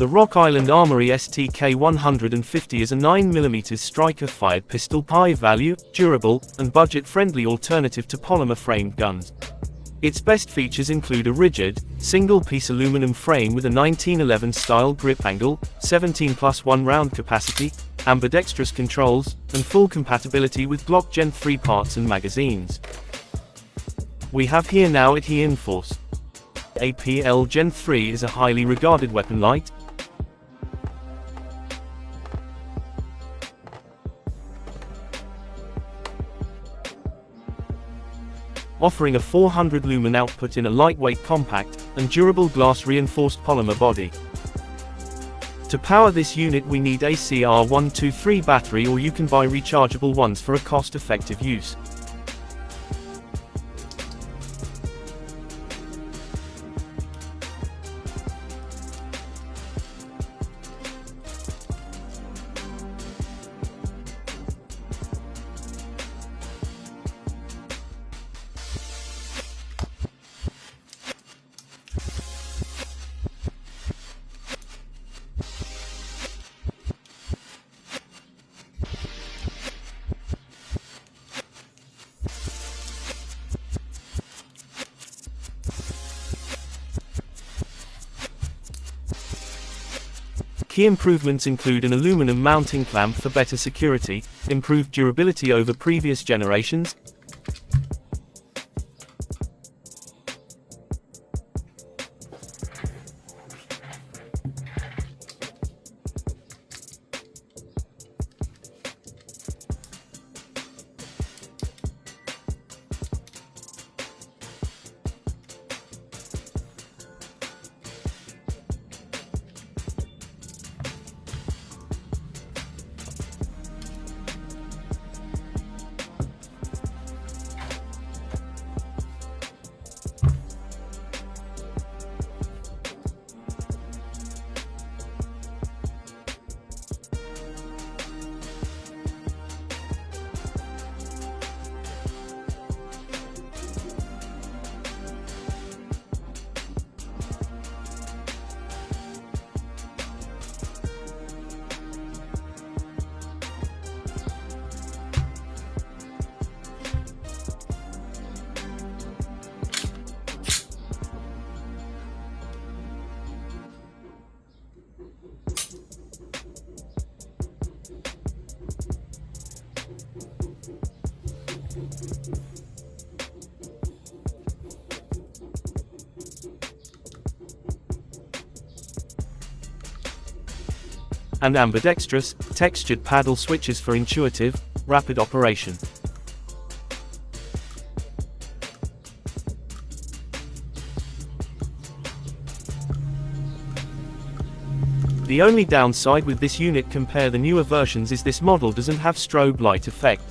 The Rock Island Armory STK150 is a 9mm striker-fired pistol, high-value, durable, and budget-friendly alternative to polymer-framed guns. Its best features include a rigid, single-piece aluminum frame with a 1911-style grip angle, 17+1 round capacity, ambidextrous controls, and full compatibility with Glock Gen 3 parts and magazines. We have here now at RIA INFORCE APL Gen 3 is a highly regarded weapon light, offering a 400 lumen output in a lightweight, compact, and durable glass-reinforced polymer body. To power this unit we need a CR123 battery, or you can buy rechargeable ones for a cost-effective use. Key improvements include an aluminum mounting clamp for better security, improved durability over previous generations, and ambidextrous, textured paddle switches for intuitive, rapid operation. The only downside with this unit compared to the newer versions is this model doesn't have strobe light effect.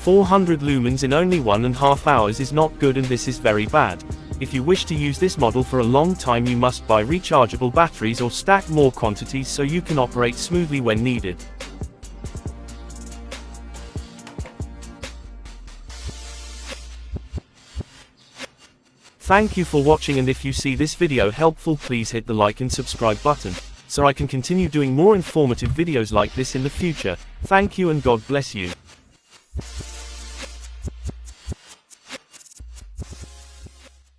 "400 lumens in only 1.5 hours is not good, and this is very bad. If you wish to use this model for a long time you must buy rechargeable batteries or stack more quantities so you can operate smoothly when needed." Thank you for watching, and if you see this video helpful please hit the like and subscribe button, so I can continue doing more informative videos like this in the future. Thank you and God bless you.